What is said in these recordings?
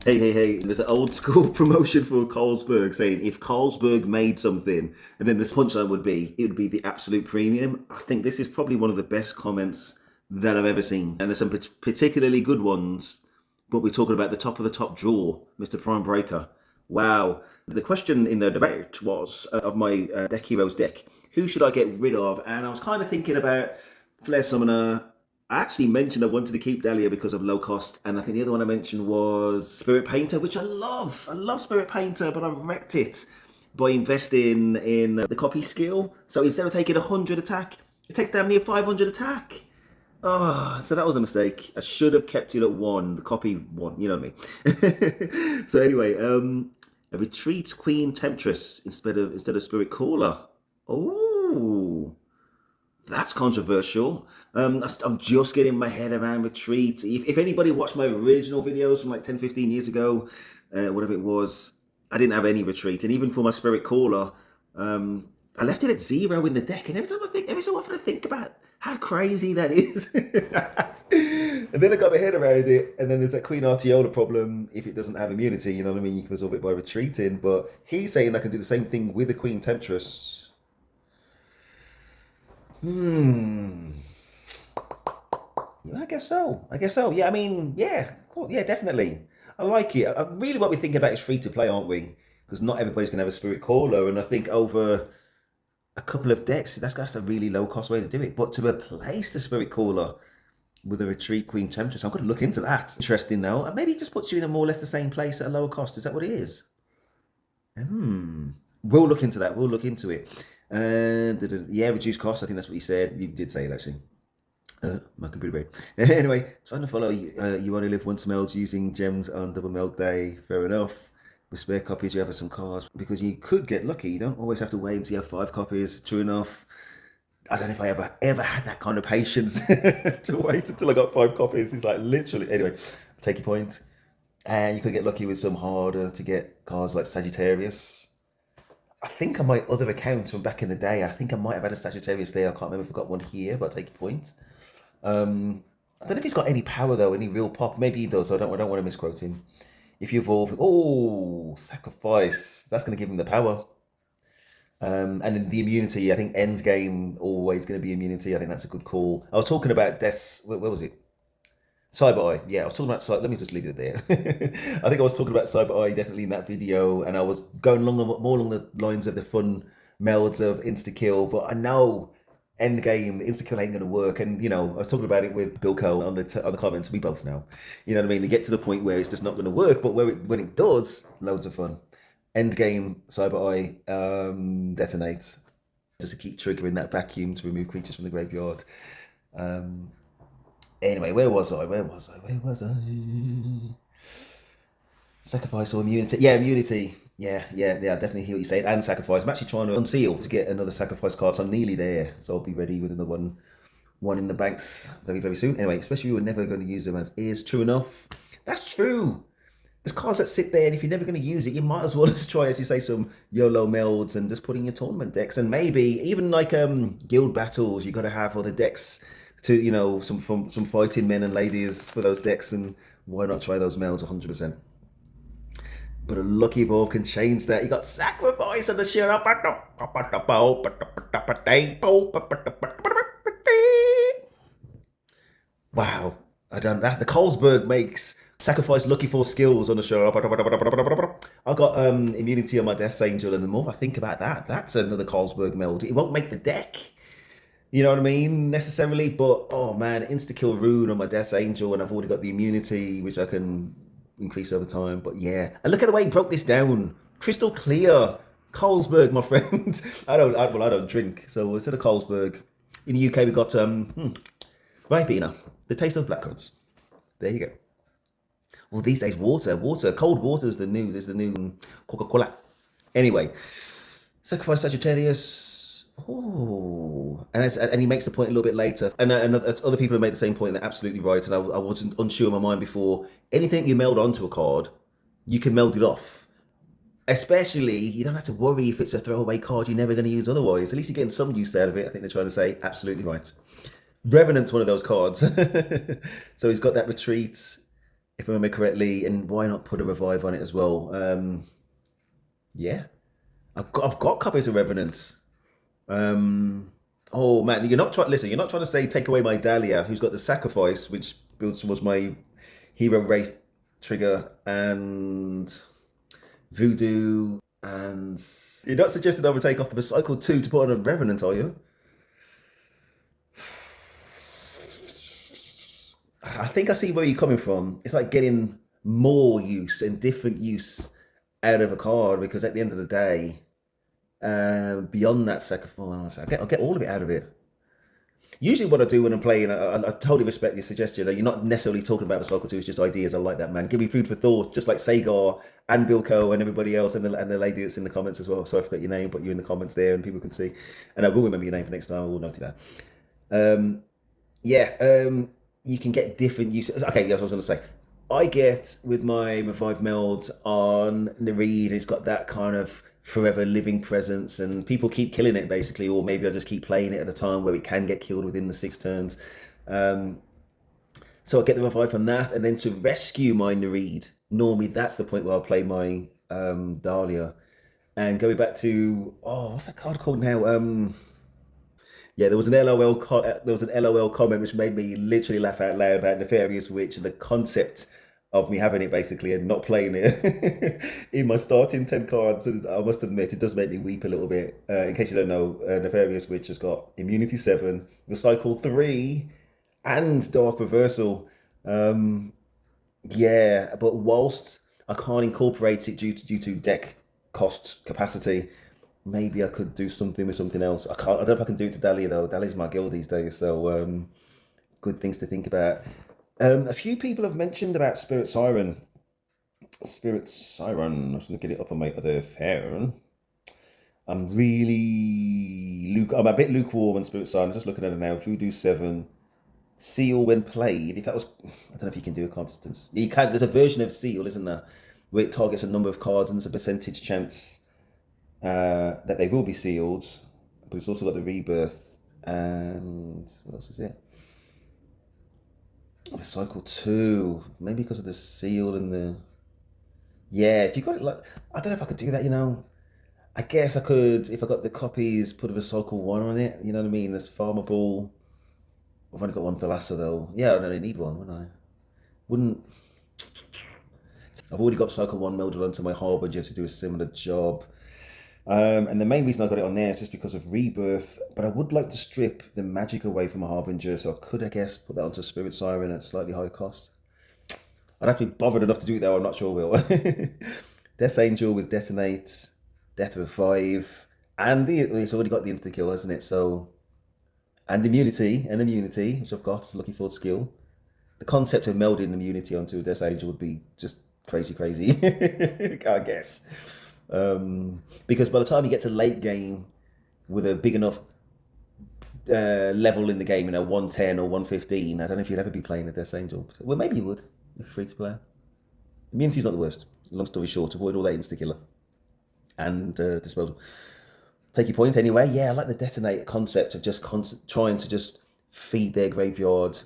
Hey, there's an old school promotion for Carlsberg saying if Carlsberg made something, and then this punchline would be, it would be the absolute premium. I think this is probably one of the best comments that I've ever seen. And there's some particularly good ones, but we're talking about the top of the top drawer, Mr. Prime Breaker. Wow. The question in the debate was of my DeckHeroes deck, who should I get rid of? And I was kind of thinking about Flare Summoner. I actually mentioned I wanted to keep Dahlia because of low cost, and I think the other one I mentioned was Spirit Painter, which I love. I love Spirit Painter, but I wrecked it by investing in the copy skill. So instead of taking 100 attack, it takes damn near 500 attack. Oh, so that was a mistake. I should have kept it at 1, the copy 1, you know what I mean? So anyway, a Retreat Queen Temptress instead of Spirit Caller. Oh, that's controversial. I'm just getting my head around Retreat. If anybody watched my original videos from like 10, 15 years ago, whatever it was, I didn't have any Retreat. And even for my Spirit Caller, I left it at 0 in the deck. And every so often I think about how crazy that is. And then I got my head around it. And then there's that Queen Artiola problem. If it doesn't have immunity, you know what I mean? You can resolve it by retreating. But he's saying I can do the same thing with the Queen Temptress. Yeah, I guess so. Yeah, I mean, yeah, cool. Yeah, definitely. I like it. Really, what we're thinking about is free to play, aren't we? Because not everybody's gonna have a Spirit Caller, and I think over a couple of decks, that's a really low cost way to do it. But to replace the Spirit Caller with a Retreat Queen Temptress, I'm going to look into that. Interesting, though. And maybe it just puts you in a more or less the same place at a lower cost. Is that what it is? We'll look into that. We'll look into it. Yeah, reduced cost. I think that's what you said. You did say it actually. My computer brain. Anyway, trying to follow you. You only live once, Melds, using gems on double meld day. Fair enough. With spare copies, you have some cards because you could get lucky. You don't always have to wait until you have 5 copies. True enough. I don't know if I ever had that kind of patience to wait until I got 5 copies. It's like literally. Anyway, take your point. And you could get lucky with some harder to get cards like Sagittarius. I think on my other account from back in the day, I think I might have had a Sagittarius there. I can't remember if I've got one here, but I take your point. I don't know if he's got any power though, any real pop. Maybe he does. So I don't want to misquote him. If you evolve, oh, sacrifice. That's going to give him the power. And in the immunity, I think end game always going to be immunity. I think that's a good call. I was talking about deaths. Where was it? Cyber Eye. Yeah, I was talking about Cyber. Let me just leave it there. I think I was talking about Cyber Eye definitely in that video, and I was going more along the lines of the fun melds of insta kill. But I know end game insta kill ain't gonna work, and I was talking about it with Bilko on the comments. We both know, you know what I mean. They get to the point where it's just not gonna work, but when it does, loads of fun. End game Cyber Eye detonates just to keep triggering that vacuum to remove creatures from the graveyard. Anyway, where was I? Sacrifice or immunity? Yeah, immunity. Yeah, I definitely hear what you're saying. And sacrifice. I'm actually trying to unseal to get another sacrifice card, so I'm nearly there. So I'll be ready with another one in the banks very, very soon. Anyway, especially we're never going to use them as is. True enough. That's true. There's cards that sit there, and if you're never going to use it, you might as well just try, as you say, some YOLO melds and just put in your tournament decks. And maybe even like guild battles, you got to have other decks to some fighting men and ladies for those decks, and why not try those melds 100%. But a lucky ball can change that. You got sacrifice on the share up. Wow, I done that. The Carlsberg makes sacrifice lucky for skills on the show. I got immunity on my Death Angel, and the more I think about that, that's another Carlsberg meld. It won't make the deck. You know what I mean? Necessarily, but oh man, insta-kill rune on my Death Angel, and I've already got the immunity, which I can increase over time. But yeah, and look at the way he broke this down. Crystal clear. Carlsberg, my friend. I don't drink. So instead of Carlsberg, in the UK we got Ribena, the taste of blackcurrants. There you go. Well, these days water, cold water is the new Coca-Cola. Anyway, sacrifice Sagittarius. Oh, and he makes the point a little bit later, and other people have made the same point. They're absolutely right, and I wasn't unsure in my mind before. Anything you meld onto a card, you can meld it off. Especially, you don't have to worry if it's a throwaway card you're never going to use otherwise. At least you're getting some use out of it. I think they're trying to say absolutely right. Revenant's one of those cards, so he's got that retreat. if I remember correctly, and why not put a revive on it as well? Yeah, I've got copies of Revenant. Oh man, you're not trying. Listen, you're not trying to say take away my Dahlia, who's got the sacrifice, which builds was my hero wraith trigger and voodoo, and you're not suggesting I would take off the recycle two to put on a Revenant, are you? I think I see where you're coming from. It's like getting more use and different use out of a card because at the end of the day, beyond that sacrifice, I'll get all of it out of it. Usually, what I do when I'm playing, I totally respect your suggestion. You're not necessarily talking about Recycle 2, it's just ideas. I like that, man. Give me food for thought, just like Sagar and Bilko and everybody else, and the lady that's in the comments as well. Sorry, I forgot your name, but you're in the comments there and people can see. And I will remember your name for next time. I will note that. Um, yeah, you can get different uses. Okay, that's what I was going to say. I get with my Revive Meld on Nareed, it's got that kind of forever living presence, and people keep killing it basically, or maybe I just keep playing it at a time where it can get killed within the 6 turns. Um, so I get the revive from that, and then to rescue my Nareed, normally that's the point where I'll play my Dahlia. And going back to what's that card called now? Yeah, there was an LOL comment which made me literally laugh out loud about Nefarious Witch and the concept of me having it basically and not playing it in my starting 10 cards. And I must admit, it does make me weep a little bit. In case you don't know, Nefarious Witch has got Immunity 7, Recycle 3, and Dark Reversal. Um, yeah, but whilst I can't incorporate it due to deck cost capacity, maybe I could do something with something else. I can't. I don't know if I can do it to Dahlia though. Dahlia's my girl these days, so good things to think about. A few people have mentioned about Spirit Siren. Spirit Siren. I was going to get it up on my other phone. I'm a bit lukewarm on Spirit Siren. Just looking at it now. Voodoo 7. Seal when played. If that was, I don't know if you can do a constance. You can. There's a version of Seal, isn't there, where it targets a number of cards and there's a percentage chance that they will be sealed. But it's also got the rebirth and what else is it? The cycle 2. Maybe because of the seal and the yeah. If you got it like I don't know if I could do that. I guess I could if I got the copies. Put a recycle 1 on it. You know what I mean? That's farmable. I've only got one Thalassa though. Yeah, I don't need one, wouldn't I? Wouldn't. I've already got Cycle 1 melded onto my Harbinger to do a similar job. And the main reason I got it on there is just because of Rebirth, but I would like to strip the magic away from a Harbinger, so I could, I guess, put that onto Spirit Siren at slightly higher cost. I'd have to be bothered enough to do it though, I'm not sure I will. Death Angel with Detonate, Death Revive, and it's already got the instant kill, hasn't it? So, and immunity, which I've got, is a lucky forward skill. The concept of melding immunity onto a Death Angel would be just crazy, I guess. Because by the time you get to late game with a big enough level in the game, 110 or 115, I don't know if you'd ever be playing a Death Angel. Well, maybe you would if you're free to play. Immunity's not the worst. Long story short, avoid all that insta-killer and disposal. Take your point anyway. Yeah, I like the detonate concept of just trying to just feed their graveyard.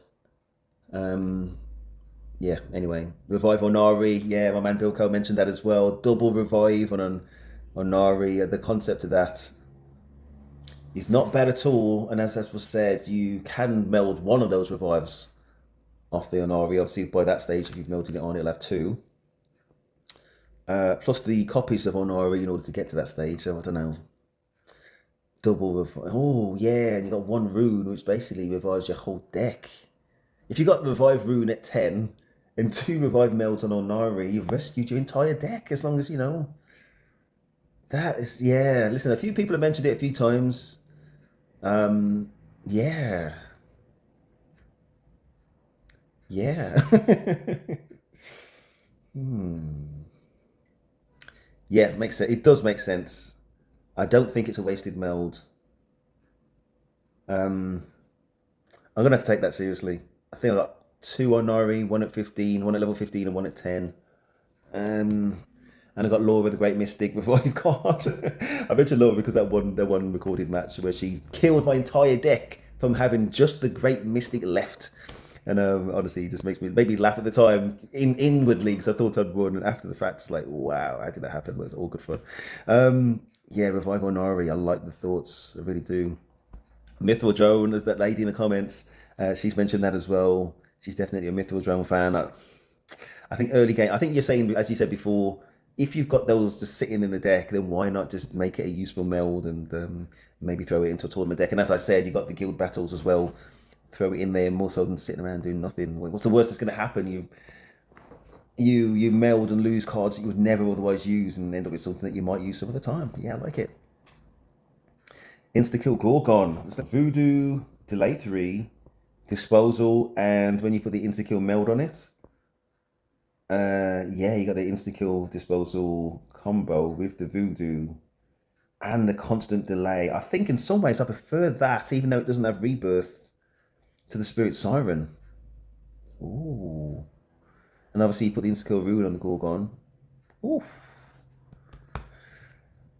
Yeah, anyway. Revive Onari. Yeah, my man Bilko mentioned that as well. Double revive on Onari. The concept of that is not bad at all. And as was said, you can meld one of those revives off the Onari. Obviously, by that stage, if you've melded it on, it'll have 2. Plus the copies of Onari in order to get to that stage. So I don't know. Double revive. Oh, yeah. And you got 1 rune, which basically revives your whole deck. If you got revive rune at 10 and 2 revive melds on Onari, you've rescued your entire deck as long as that is yeah. Listen, a few people have mentioned it a few times. Yeah. Yeah. Yeah, it makes sense. It does make sense. I don't think it's a wasted meld. I'm gonna have to take that seriously. I think I got 2 Onari, 1 at 15, 1 at level 15, and 1 at 10. And I got Laura the Great Mystic revive card. I mentioned Laura because that one recorded match where she killed my entire deck from having just the Great Mystic left. And honestly, it just made me laugh at the time inwardly because I thought I'd won, and after the fact, it's like, wow, how did that happen? But it's all good fun. Yeah, Revival Nari, I like the thoughts, I really do. Mithril Drone, as that lady in the comments, she's mentioned that as well. She's definitely a Mithril Drone fan. I think early game. I think you're saying, as you said before, if you've got those just sitting in the deck, then why not just make it a useful meld and maybe throw it into a tournament deck? And as I said, you got the guild battles as well. Throw it in there more so than sitting around doing nothing. What's the worst that's going to happen? You meld and lose cards that you would never otherwise use, and end up with something that you might use some other time. Yeah, I like it. Insta kill Gorgon. It's like Voodoo, delay 3, disposal, and when you put the insta kill meld on it, yeah, you got the insta kill disposal combo with the Voodoo and the constant delay. I think in some ways I prefer that, even though it doesn't have rebirth, to the Spirit Siren. Ooh. And obviously you put the insta kill rune on the Gorgon. Oof.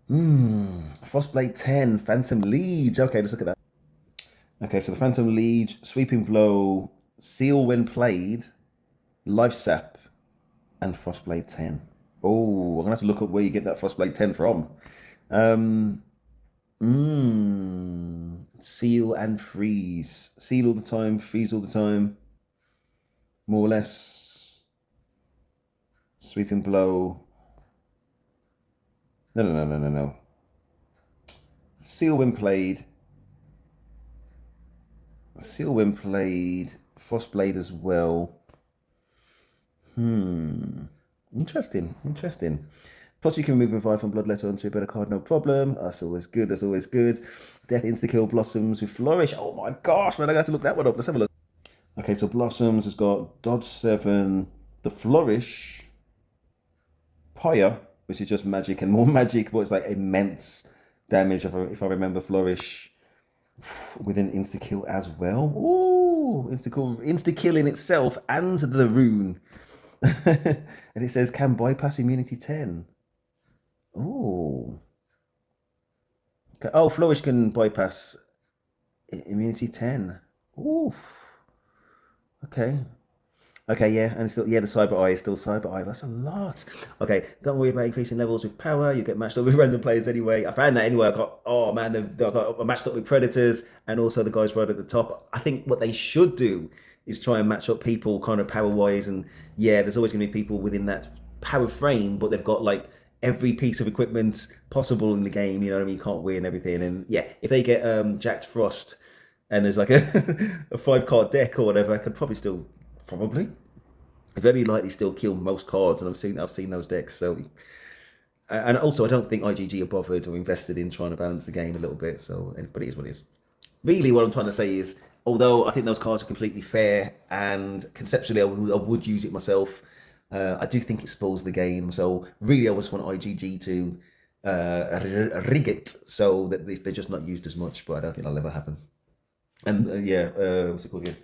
Frostblade 10, Phantom Liege. Okay, let's look at that. Okay, so the Phantom Liege, Sweeping Blow, Seal when played, Life Sap, and Frostblade 10. Oh, I'm gonna have to look up where you get that Frostblade 10 from. Seal and freeze. Seal all the time, freeze all the time. More or less. Sweeping Blow. No. Seal when played. Seal when played. Frostblade as well. Interesting. Plus you can move Revive from Bloodletter onto a better card, no problem. That's always good, Death insta-kill Blossoms with Flourish. Oh my gosh, man, I got to look that one up. Let's have a look. Okay, so Blossoms has got Dodge 7, the Flourish, Pyre, which is just magic and more magic, but it's like immense damage if I remember Flourish, with an insta-kill as well. Ooh, insta-kill in itself and the rune. And it says can bypass immunity 10. Oh. Okay. Oh, Flourish can bypass immunity 10. Ooh. Okay. Okay, yeah, and still, yeah, the Cyber Eye is still Cyber Eye. That's a lot. Okay, don't worry about increasing levels with power. You get matched up with random players anyway. I found that anyway. I matched up with Predators and also the guys right at the top. I think what they should do is try and match up people kind of power wise. And yeah, there's always going to be people within that power frame, but they've got like every piece of equipment possible in the game. You know what I mean? You can't win everything. And yeah, if they get Jacked Frost and there's like a 5-card deck or whatever, I could probably very likely still kill most cards, and I've seen those decks. So, and also I don't think IGG are bothered or invested in trying to balance the game a little bit. So, but it is what it is. Really, what I'm trying to say is, although I think those cards are completely fair and conceptually I would use it myself, I do think it spoils the game. So really, I just want IGG to rig it so that they're just not used as much. But I don't think that'll ever happen. And what's it called again?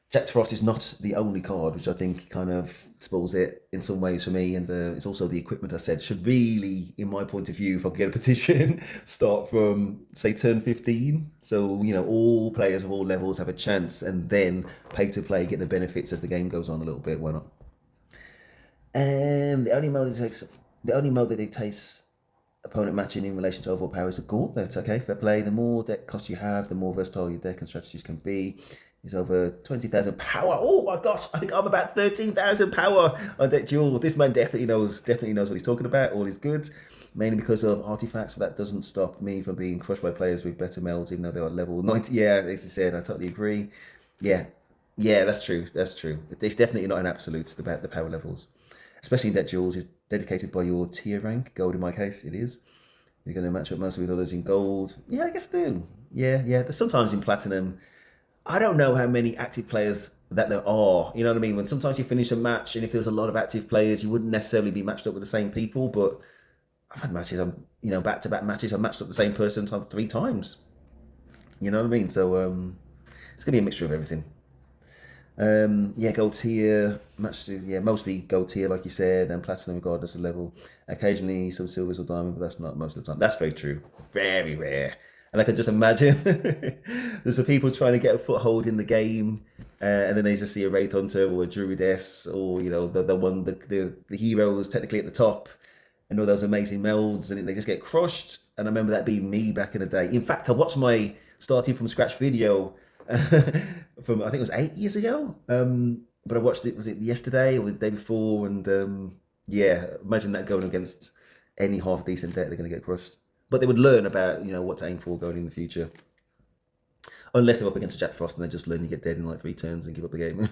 Jack Frost is not the only card, which I think kind of spoils it in some ways for me. And it's also the equipment I said should really, in my point of view, if I could get a petition, start from, say, turn 15. So, you know, all players of all levels have a chance, and then pay to play, get the benefits as the game goes on a little bit. Why not? And the only mode that dictates opponent matching in relation to overall power is the gauntlet. Okay, fair play. The more deck cost you have, the more versatile your deck and strategies can be. Is over 20,000 power. Oh my gosh, I think I'm about 13,000 power on Deck Duel. This man definitely knows what he's talking about. All is good, mainly because of artifacts, but that doesn't stop me from being crushed by players with better melds, even though they are level 90. Yeah, as I said, I totally agree. Yeah, that's true. It's definitely not an absolute about the power levels, especially in Deck Duels. Is dedicated by your tier rank. Gold in my case, it is. You're going to match up mostly with others in gold. Yeah, I guess do. Yeah. There's sometimes in platinum. I don't know how many active players that there are. You know what I mean? When sometimes you finish a match, and if there was a lot of active players, you wouldn't necessarily be matched up with the same people. But I've had matches, back-to-back matches, I've matched up the same person 3 times. You know what I mean? So it's gonna be a mixture of everything. Gold tier, mostly gold tier, like you said, and platinum regardless of level. Occasionally some silvers or diamond, but that's not most of the time. That's very true. Very rare. And I can just imagine there's some people trying to get a foothold in the game, and then they just see a Wraith Hunter or a Druidess, or the heroes technically at the top, and all those amazing melds, and they just get crushed. And I remember that being me back in the day. In fact, I watched my starting from scratch video from, I think it was 8 years ago. But I watched it, was it yesterday or the day before? And yeah, imagine that going against any half decent deck, they're going to get crushed. But they would learn about what to aim for going in the future. Unless they're up against Jack Frost and they just learn you get dead in like 3 turns and give up the game.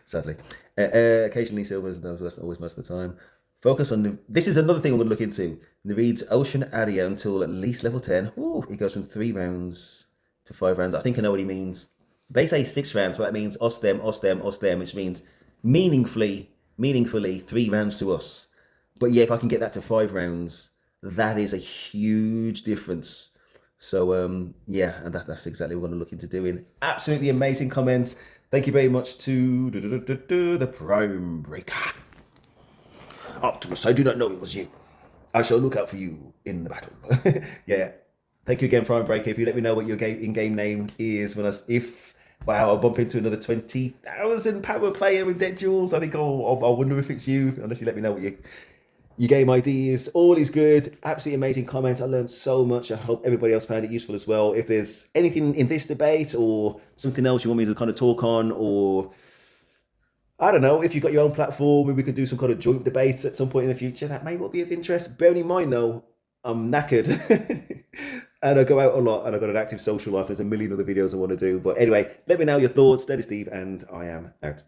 Sadly. Occasionally silvers, no, that's not always most of the time. Focus on this is another thing I'm going to look into. Nereid's Ocean Area until at least level 10. Ooh, it goes from 3 rounds to 5 rounds. I think I know what he means. They say 6 rounds, but that means us them, us them, us them, which means meaningfully 3 rounds to us. But yeah, if I can get that to 5 rounds, that is a huge difference. So yeah, and that's exactly what we're going to look into doing. Absolutely amazing comments. Thank you very much to the Prime Breaker. Optimus, I do not know it was you. I shall look out for you in the battle. Yeah. Thank you again, Prime Breaker. If you let me know what your in-game name is, I'll bump into another 20,000 power player with Dead Jewels, I think I'll wonder if it's you, unless you let me know what your game ID is. All is good. Absolutely amazing comments. I learned so much. I hope everybody else found it useful as well. If there's anything in this debate or something else you want me to kind of talk on, or I don't know, if you've got your own platform, maybe we could do some kind of joint debates at some point in the future. That may well be of interest. Bearing in mind, though, I'm knackered. And I go out a lot and I've got an active social life. There's a million other videos I want to do. But anyway, let me know your thoughts. Steady Steve, and I am out.